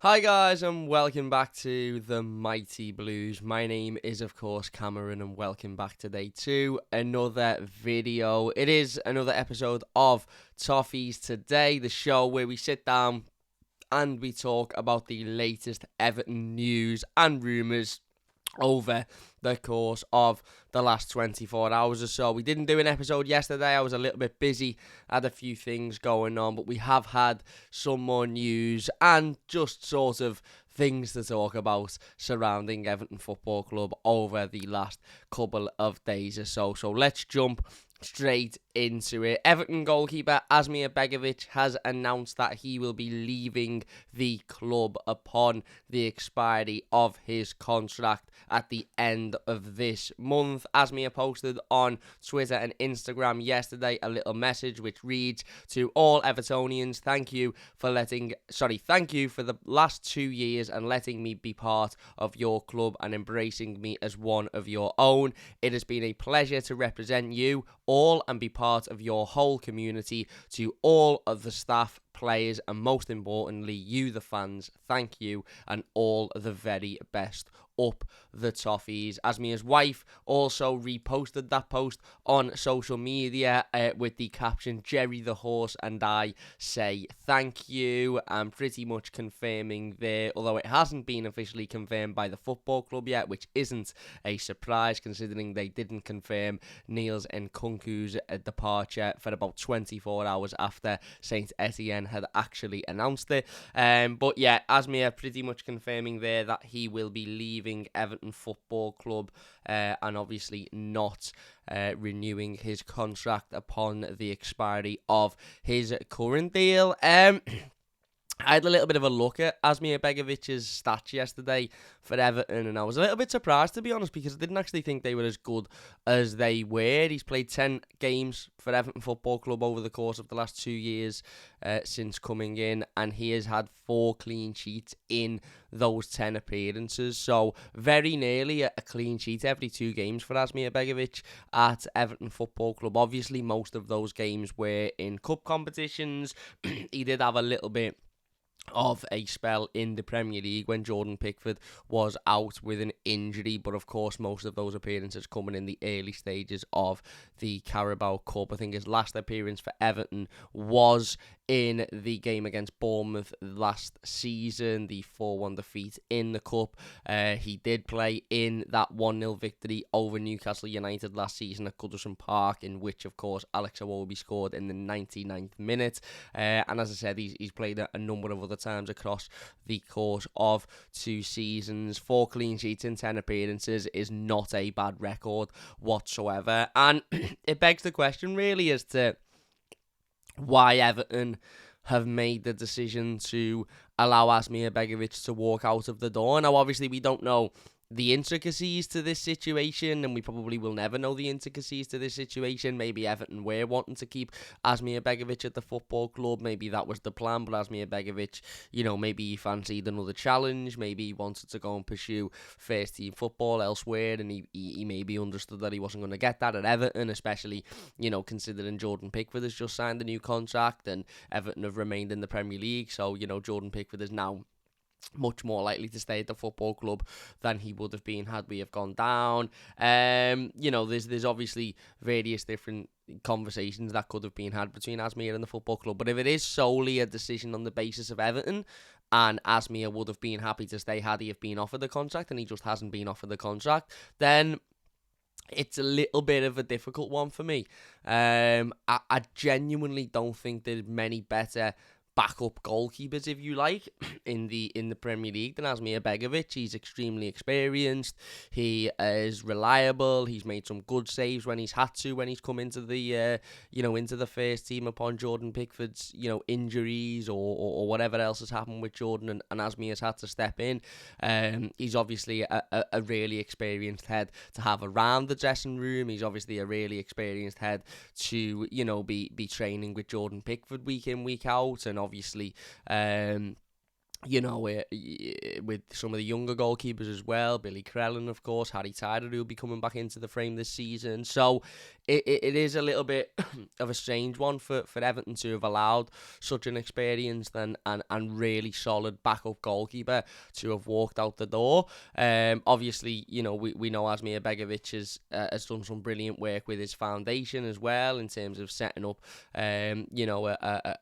Hi guys and welcome back to the Mighty Blues. My name is of course Cameron and welcome back today to another video. It is another episode of Toffees Today, the show where we sit down and we talk about the latest Everton news and rumours over the course of the last 24 hours or so. We didn't do an episode yesterday. I was a little bit busy, had a few things going on, but we have had some more news and just sort of things to talk about surrounding Everton Football Club over the last couple of days or so. So let's jump straight into it. Everton goalkeeper Asmir Begović has announced that he will be leaving the club upon the expiry of his contract at the end of this month. Asmir posted on Twitter and Instagram yesterday a little message which reads, "To all Evertonians, thank you for the last 2 years and letting me be part of your club and embracing me as one of your own. It has been a pleasure to represent you all and be part of your whole community. To all of the staff, players, and most importantly, you, the fans, thank you and all the very best. Up the Toffees." Asmir's wife also reposted that post on social media with the caption, "Jerry the horse and I say thank you," and pretty much confirming there, although it hasn't been officially confirmed by the football club yet, which isn't a surprise considering they didn't confirm Niels Nkunku's departure for about 24 hours after Saint Etienne had actually announced it. But yeah, Asmir pretty much confirming there that he will be leaving Everton Football Club and obviously not renewing his contract upon the expiry of his current deal. I had a little bit of a look at Asmir Begovic's stats yesterday for Everton, and I was a little bit surprised, to be honest, because I didn't actually think they were as good as they were. He's played 10 games for Everton Football Club over the course of the last 2 years since coming in, and he has had 4 clean sheets in those 10 appearances. So very nearly a clean sheet every 2 games for Asmir Begović at Everton Football Club. Obviously, most of those games were in cup competitions. He did have a little bit of a spell in the Premier League when Jordan Pickford was out with an injury, but of course most of those appearances coming in the early stages of the Carabao Cup. I think his last appearance for Everton was in the game against Bournemouth last season, the 4-1 defeat in the Cup. He did play in that 1-0 victory over Newcastle United last season at Goodison Park, in which of course Alex Iwobi scored in the 99th minute, and as I said, he's played a number of other times across the course of 2 seasons. 4 clean sheets in 10 appearances is not a bad record whatsoever, and it begs the question really as to why Everton have made the decision to allow Asmir Begović to walk out of the door. Now obviously we don't know the intricacies to this situation, and we probably will never know the intricacies to this situation. Maybe Everton were wanting to keep Asmir Begović at the football club. Maybe that was the plan, but Asmir Begović, maybe he fancied another challenge. Maybe he wanted to go and pursue first team football elsewhere, and he maybe understood that he wasn't going to get that at Everton, especially, considering Jordan Pickford has just signed a new contract and Everton have remained in the Premier League. So, Jordan Pickford is now much more likely to stay at the football club than he would have been had we have gone down. There's obviously various different conversations that could have been had between Asmir and the football club, but if it is solely a decision on the basis of Everton, and Asmir would have been happy to stay had he have been offered the contract, and he just hasn't been offered the contract, then it's a little bit of a difficult one for me. I genuinely don't think there's many better backup goalkeepers, if you like, in the Premier League than Asmir Begović. He's extremely experienced. He is reliable. He's made some good saves when he's had to, when he's come into the into the first team upon Jordan Pickford's injuries or whatever else has happened with Jordan, and Asmir has had to step in. He's obviously a really experienced head to have around the dressing room. He's obviously a really experienced head to be training with Jordan Pickford week in, week out, and obviously with some of the younger goalkeepers as well, Billy Crellin, of course, Harry Tyler, who will be coming back into the frame this season. So it is a little bit of a strange one for Everton to have allowed such an experienced and really solid backup goalkeeper to have walked out the door. Obviously, we know Asmir Begović has done some brilliant work with his foundation as well in terms of setting up, a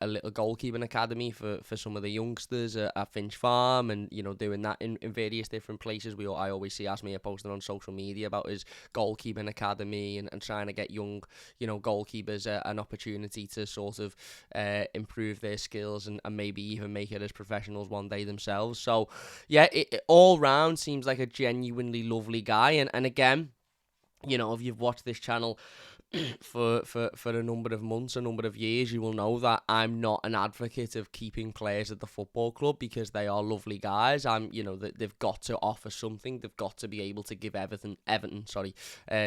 little goalkeeping academy for some of the youngsters at Finch Farm, and doing that in various different places. I always see Asmir posting on social media about his goalkeeping academy and trying to get young, goalkeepers an opportunity to sort of improve their skills and maybe even make it as professionals one day themselves. So yeah, it all round seems like a genuinely lovely guy, and again, if you've watched this channel for a number of months, a number of years, you will know that I'm not an advocate of keeping players at the football club because they are lovely guys. They've got to offer something. They've got to be able to give Everton,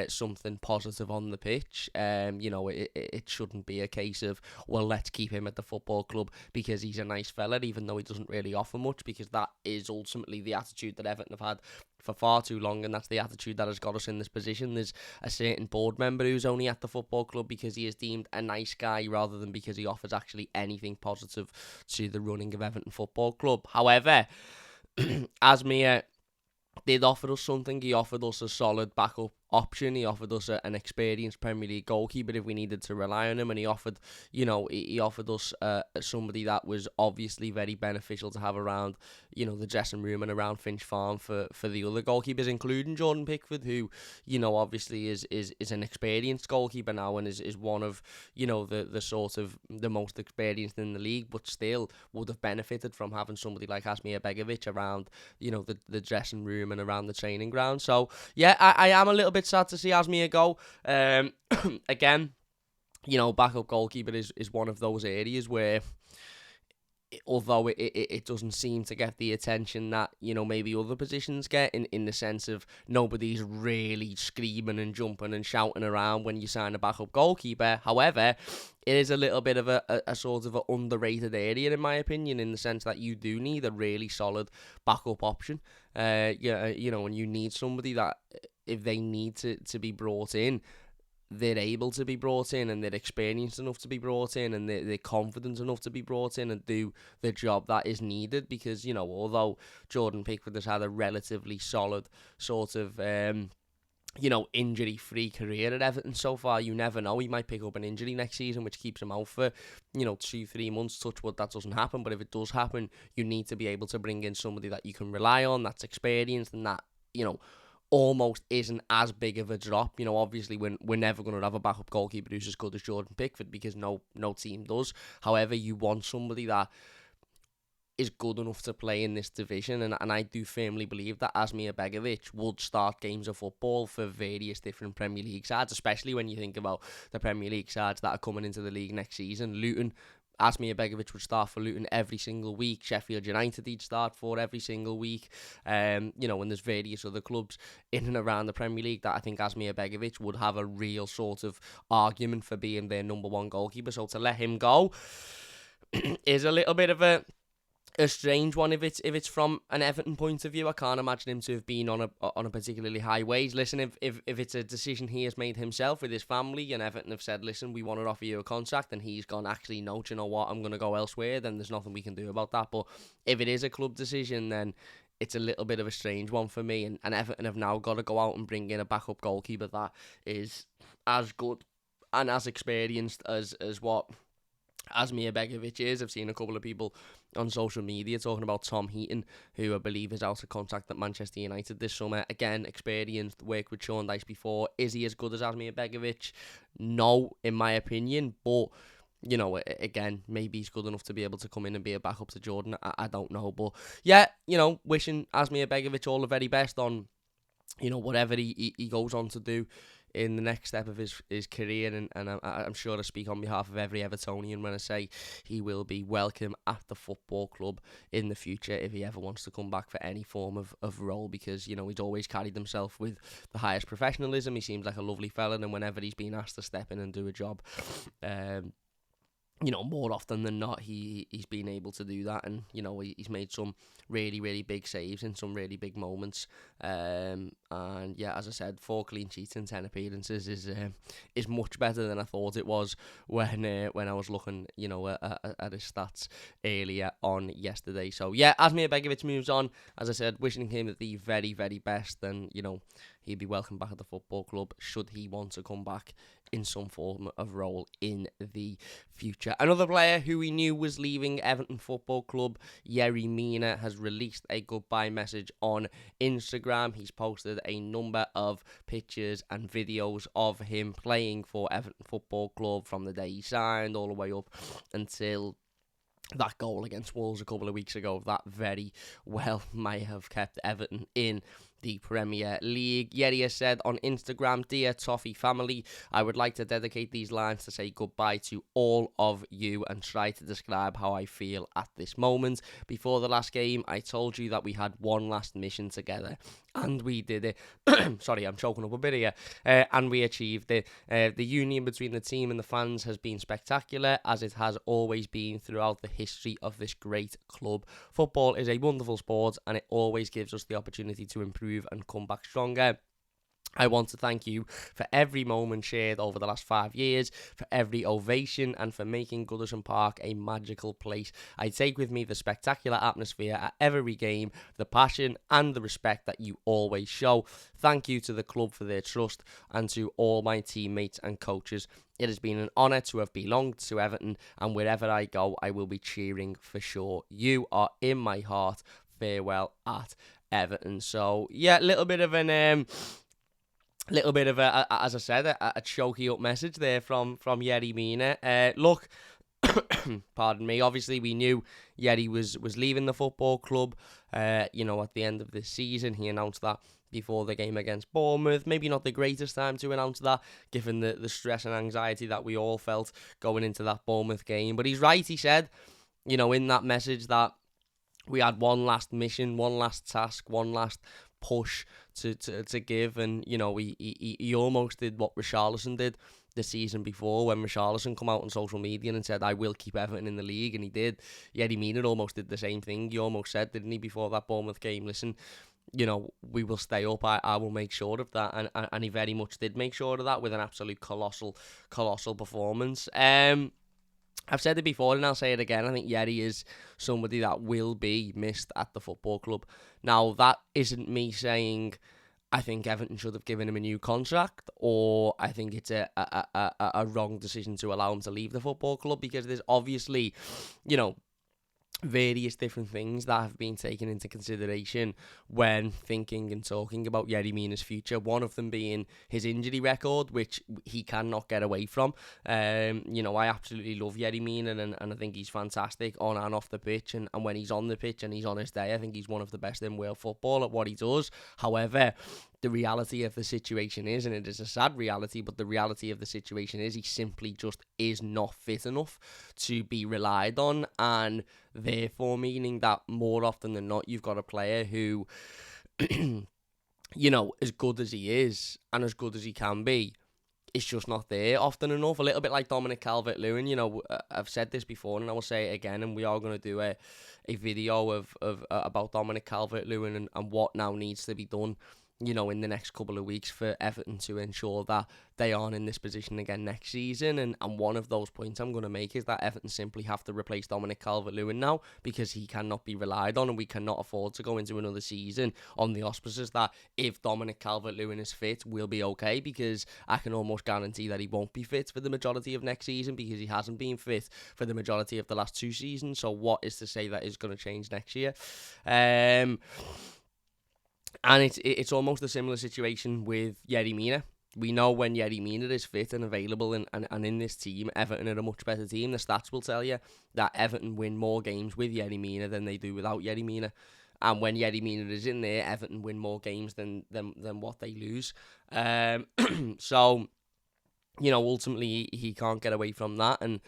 something positive on the pitch. It shouldn't be a case of, well, let's keep him at the football club because he's a nice fella, even though he doesn't really offer much, because that is ultimately the attitude that Everton have had for far too long, and that's the attitude that has got us in this position. There's a certain board member who's only at the football club because he is deemed a nice guy rather than because he offers actually anything positive to the running of Everton Football Club. However, Asmir did offer us something. He offered us a solid backup option. He offered us an experienced Premier League goalkeeper if we needed to rely on him, and he offered us somebody that was obviously very beneficial to have around, the dressing room and around Finch Farm for the other goalkeepers, including Jordan Pickford, who, obviously is an experienced goalkeeper now and is one of, the sort of the most experienced in the league, but still would have benefited from having somebody like Asmir Begović around, the dressing room and around the training ground. So yeah, I am a little bit sad to see Asmir go. Again, backup goalkeeper is one of those areas where, although it doesn't seem to get the attention that, maybe other positions get, in the sense of nobody's really screaming and jumping and shouting around when you sign a backup goalkeeper. However, it is a little bit of a sort of an underrated area, in my opinion, in the sense that you do need a really solid backup option. And you need somebody that, if they need to be brought in, they're able to be brought in, and they're experienced enough to be brought in, and they're confident enough to be brought in and do the job that is needed. Because, although Jordan Pickford has had a relatively solid sort of, injury-free career at Everton so far, you never know. He might pick up an injury next season, which keeps him out for, 2-3 months. Touch wood, that doesn't happen. But if it does happen, you need to be able to bring in somebody that you can rely on, that's experienced, and that, almost isn't as big of a drop. Obviously we're never going to have a backup goalkeeper who's as good as Jordan Pickford, because no team does. However, you want somebody that is good enough to play in this division, and I do firmly believe that Asmir Begović would start games of football for various different Premier League sides, especially when you think about the Premier League sides that are coming into the league next season. Luton, Asmir Begović would start for Luton every single week. Sheffield United he'd start for every single week. And there's various other clubs in and around the Premier League that I think Asmir Begović would have a real sort of argument for being their number one goalkeeper. So to let him go is a little bit of a strange one if it's from an Everton point of view. I can't imagine him to have been on a particularly high wage. Listen, if it's a decision he has made himself with his family, and Everton have said, listen, we want to offer you a contract, and he's gone, actually, no, do you know what, I'm going to go elsewhere, then there's nothing we can do about that. But if it is a club decision, then it's a little bit of a strange one for me, and Everton have now got to go out and bring in a backup goalkeeper that is as good and as experienced as what Asmir Begović is. I've seen a couple of people on social media talking about Tom Heaton, who I believe is out of contract at Manchester United this summer. Again, experienced, worked with Sean Dyche before. Is he as good as Asmir Begović? No, in my opinion, but again, maybe he's good enough to be able to come in and be a backup to Jordan. I don't know, but yeah, wishing Asmir Begović all the very best on, whatever he goes on to do in the next step of his career, and I'm sure I speak on behalf of every Evertonian when I say he will be welcome at the football club in the future if he ever wants to come back for any form of role, because he's always carried himself with the highest professionalism. He seems like a lovely fella, and whenever he's been asked to step in and do a job, more often than not, he's been able to do that, and he's made some really, really big saves in some really big moments. And yeah, as I said, 4 clean sheets and 10 appearances is much better than I thought it was when I was looking, at his stats earlier on yesterday. So yeah, Asmir Begović moves on. As I said, wishing him the very, very best, and he'd be welcome back at the football club should he want to come back in some form of role in the future. Another player who we knew was leaving Everton Football Club, Yerry Mina, has released a goodbye message on Instagram. He's posted a number of pictures and videos of him playing for Everton Football Club from the day he signed all the way up until that goal against Wolves a couple of weeks ago. That very well may have kept Everton in the Premier League. Yerry has said on Instagram, "Dear Toffee family, I would like to dedicate these lines to say goodbye to all of you and try to describe how I feel at this moment. Before the last game, I told you that we had one last mission together, and we did it." Sorry, I'm choking up a bit here. And we achieved it. The union between the team and the fans has been spectacular, as it has always been throughout the history of this great club. Football is a wonderful sport, and it always gives us the opportunity to improve and come back stronger. I want to thank you for every moment shared over the last 5 years, for every ovation, and for making Goodison Park a magical place. I take with me the spectacular atmosphere at every game, the passion and the respect that you always show. Thank you to the club for their trust, and to all my teammates and coaches. It has been an honour to have belonged to Everton, and wherever I go, I will be cheering for sure. You are in my heart. Farewell at Everton. So yeah, a little bit of as I said, a choky up message there from Yerry Mina. Look, pardon me. Obviously, we knew Yerry was leaving the football club. At the end of this season, he announced that before the game against Bournemouth. Maybe not the greatest time to announce that, given the stress and anxiety that we all felt going into that Bournemouth game. But he's right. He said, in that message that we had one last mission, one last task, one last push to give, and he almost did what Richarlison did the season before, when Richarlison come out on social media and said, "I will keep Everton in the league," and he did. Yerry Mina almost did the same thing. He almost said, didn't he, before that Bournemouth game, "Listen, we will stay up. I will make sure of that," and he very much did make sure of that with an absolute colossal performance. I've said it before and I'll say it again. I think Yerry is somebody that will be missed at the football club. Now, that isn't me saying I think Everton should have given him a new contract, or I think it's a wrong decision to allow him to leave the football club, because there's obviously, various different things that have been taken into consideration when thinking and talking about Yerry Mina's future. One of them being his injury record, which he cannot get away from. I absolutely love Yerry Mina, and I think he's fantastic on and off the pitch. And when he's on the pitch and he's on his day, I think he's one of the best in world football at what he does. However, the reality of the situation is, and it is a sad reality, but the reality of the situation is he simply just is not fit enough to be relied on, and therefore meaning that more often than not, you've got a player who, as good as he is and as good as he can be, it's just not there often enough. A little bit like Dominic Calvert-Lewin. I've said this before and I will say it again, and we are going to do a video of about Dominic Calvert-Lewin and what now needs to be done, in the next couple of weeks for Everton to ensure that they aren't in this position again next season. And one of those points I'm going to make is that Everton simply have to replace Dominic Calvert-Lewin now, because he cannot be relied on, and we cannot afford to go into another season on the auspices that if Dominic Calvert-Lewin is fit, we'll be okay, because I can almost guarantee that he won't be fit for the majority of next season, because he hasn't been fit for the majority of the last 2 seasons. So what is to say that is going to change next year? And it's almost a similar situation with Yerry Mina. We know when Yerry Mina is fit and available and in this team, Everton are a much better team. The stats will tell you that Everton win more games with Yerry Mina than they do without Yerry Mina. And when Yerry Mina is in there, Everton win more games than what they lose. So, ultimately he can't get away from that, and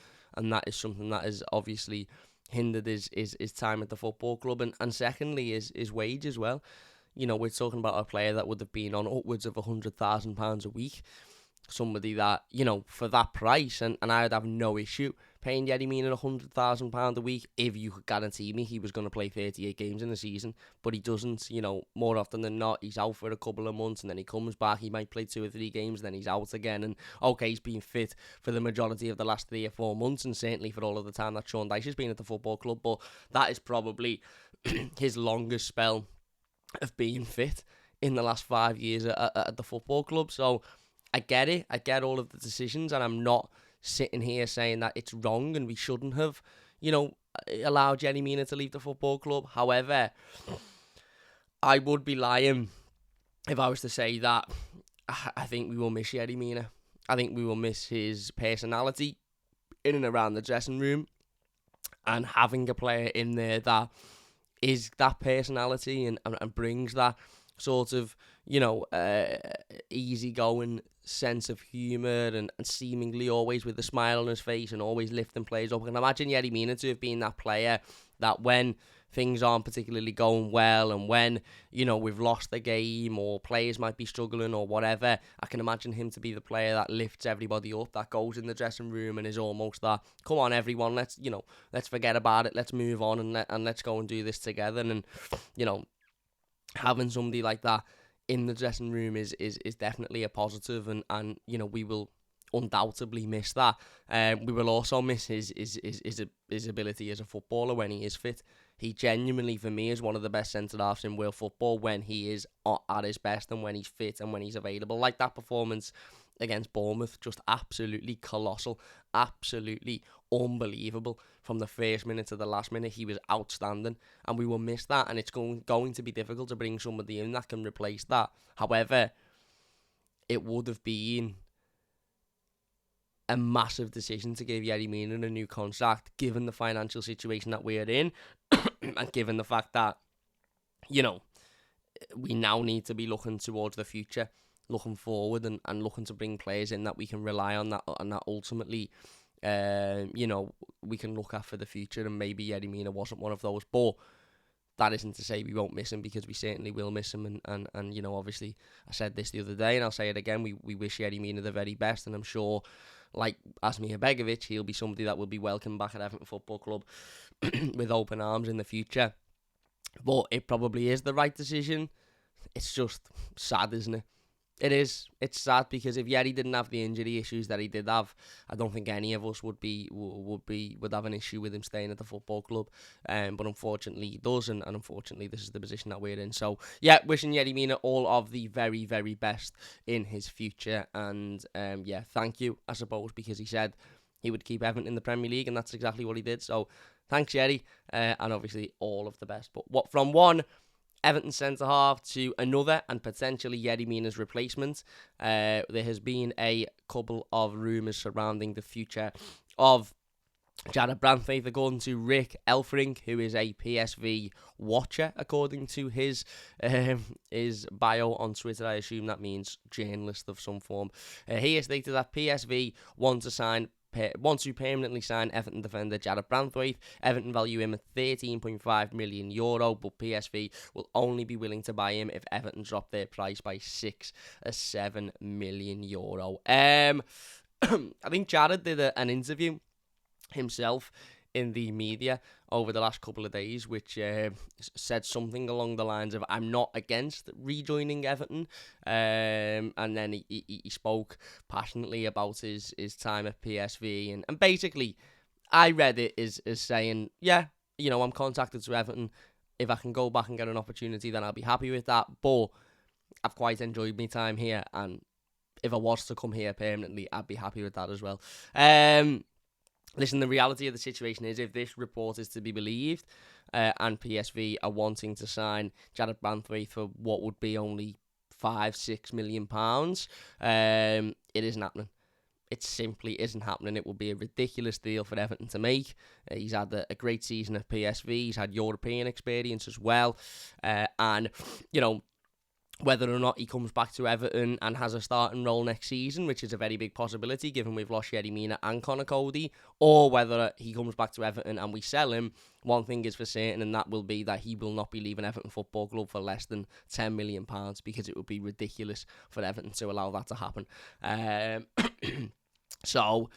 that is something that is obviously hindered his time at the football club. And secondly, his wage as well. We're talking about a player that would have been on upwards of £100,000 a week. Somebody that, for that price, and I'd have no issue paying Yerry Mina £100,000 a week if you could guarantee me he was going to play 38 games in the season. But he doesn't, more often than not, he's out for a couple of months and then he comes back, he might play 2 or 3 games, then he's out again. And okay, he's been fit for the majority of the last 3 or 4 months and certainly for all of the time that Sean Dyche has been at the football club, but that is probably his longest spell of being fit in the last 5 years at the football club. So I get it. I get all of the decisions, and I'm not sitting here saying that it's wrong and we shouldn't have, allowed Yerry Mina to leave the football club. However, I would be lying if I was to say that I think we will miss Yerry Mina. I think we will miss his personality in and around the dressing room, and having a player in there that is that personality and brings that sort of, easygoing sense of humour and seemingly always with a smile on his face and always lifting players up. I can imagine Yerry Mina to have been that player that when things aren't particularly going well and when, we've lost the game or players might be struggling or whatever, I can imagine him to be the player that lifts everybody up, that goes in the dressing room and is almost that, come on everyone, let's forget about it, let's move on and let's go and do this together. And having somebody like that in the dressing room is definitely a positive, and we will undoubtedly miss that. We will also miss his ability as a footballer when he is fit. He genuinely, for me, is one of the best centre-halves in world football when he is at his best and when he's fit and when he's available. Like that performance against Bournemouth, just absolutely colossal, absolutely unbelievable. From the first minute to the last minute, he was outstanding, and we will miss that, and it's going to be difficult to bring somebody in that can replace that. However, it would have been a massive decision to give Yerry Mina a new contract, given the financial situation that we're in, and given the fact that, we now need to be looking towards the future, looking forward and looking to bring players in that we can rely on, that ultimately, we can look at for the future. And maybe Yerry Mina wasn't one of those, but that isn't to say we won't miss him, because we certainly will miss him. And obviously, I said this the other day and I'll say it again, we wish Yerry Mina the very best, and I'm sure, like Asmir Begović, he'll be somebody that will be welcomed back at Everton Football Club with open arms in the future. But it probably is the right decision. It's just sad, isn't it? It is. It's sad, because if Yerry didn't have the injury issues that he did have, I don't think any of us would have an issue with him staying at the football club. But unfortunately he does, and unfortunately this is the position that we're in. So yeah, wishing Yerry Mina all of the very, very best in his future. And thank you, I suppose, because he said he would keep Everton in the Premier League, and that's exactly what he did. So thanks, Yerry, and obviously all of the best. But what from one Everton centre-half to another, and potentially Yerry Mina's replacement, there has been a couple of rumours surrounding the future of Jared Branthwaite, according to Rick Elfring, who is a PSV watcher, according to his bio on Twitter. I assume that means journalist of some form. He has stated that PSV want to permanently sign Everton defender Jared Branthwaite. Everton value him at €13.5 million, but PSV will only be willing to buy him if Everton drop their price by €6 or €7 million. I think Jared did an interview himself in the media over the last couple of days, which said something along the lines of, I'm not against rejoining Everton, and then he spoke passionately about his time at PSV, and basically I read it as saying, yeah, I'm contacted to Everton, if I can go back and get an opportunity then I'll be happy with that, but I've quite enjoyed my time here, and if I was to come here permanently I'd be happy with that as well. Listen, the reality of the situation is, if this report is to be believed, and PSV are wanting to sign Jared Branthwaite for what would be only £5-6 million, it isn't happening. It simply isn't happening. It would be a ridiculous deal for Everton to make. He's had a great season at PSV. He's had European experience as well. And, whether or not he comes back to Everton and has a starting role next season, which is a very big possibility given we've lost Yerry Mina and Conor Cody, or whether he comes back to Everton and we sell him, one thing is for certain, and that will be that he will not be leaving Everton Football Club for less than £10 million, because it would be ridiculous for Everton to allow that to happen. So,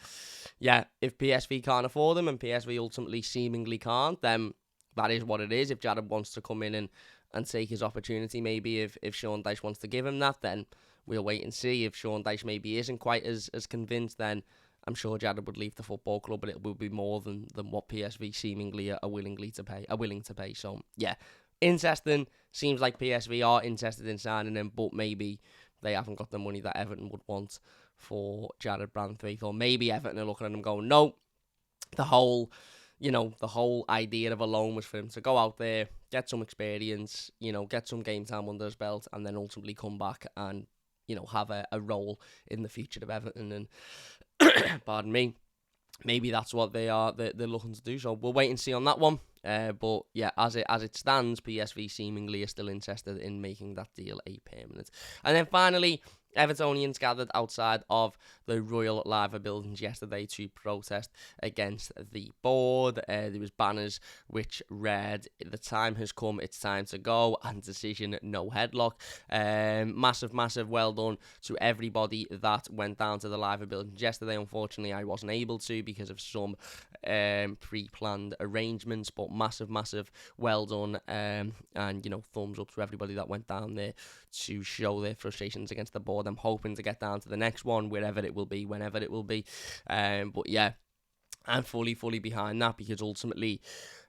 yeah, if PSV can't afford him and PSV ultimately seemingly can't, then that is what it is. If Jared wants to come in and take his opportunity, maybe if Sean Dyche wants to give him that, then we'll wait and see. If Sean Dyche maybe isn't quite as convinced, then I'm sure Jared would leave the football club, but it would be more than what PSV seemingly are willing to pay. So, yeah, interesting. Seems like PSV are interested in signing him, but maybe they haven't got the money that Everton would want for Jared Branthwaite, or maybe Everton are looking at him going, no, the whole idea of a loan was for him to go out there, get some experience, get some game time under his belt, and then ultimately come back and, have a role in the future of Everton. And pardon me, maybe that's what they're looking to do. So we'll wait and see on that one. But yeah, as it stands, PSV seemingly are still interested in making that deal a permanent. And then finally, Evertonians gathered outside of the Royal Liver buildings yesterday to protest against the board. There was banners which read, "The time has come, it's time to go," and "Decision, no headlock." Massive well done to everybody that went down to the Liver buildings yesterday. Unfortunately, I wasn't able to because of some pre-planned arrangements, but massive well done, and thumbs up to everybody that went down there to show their frustrations against the board. I'm hoping to get down to the next one, wherever it will be, whenever it will be, but yeah, I'm fully behind that, because ultimately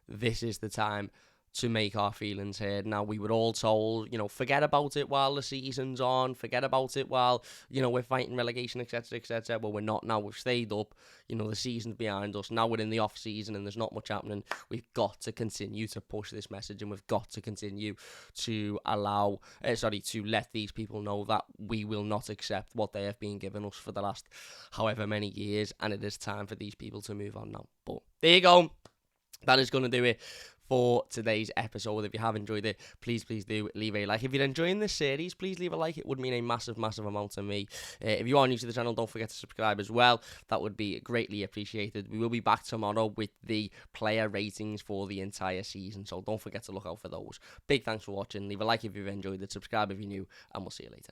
this is the time to make our feelings heard. Now, we were all told, forget about it while the season's on, forget about it while, we're fighting relegation, etc. Well, we're not now. We've stayed up. The season's behind us. Now we're in the off-season and there's not much happening. We've got to continue to push this message, and we've got to continue to to let these people know that we will not accept what they have been giving us for the last however many years, and it is time for these people to move on now. But there you go. That is going to do it for today's episode. If you have enjoyed it, please do leave a like. If you're enjoying this series, please leave a like. It would mean a massive amount to me. If you are new to the channel, don't forget to subscribe as well. That would be greatly appreciated. We will be back tomorrow with the player ratings for the entire season, so don't forget to look out for those. Big thanks for watching. Leave a like if you've enjoyed it, subscribe if you're new, and we'll see you later.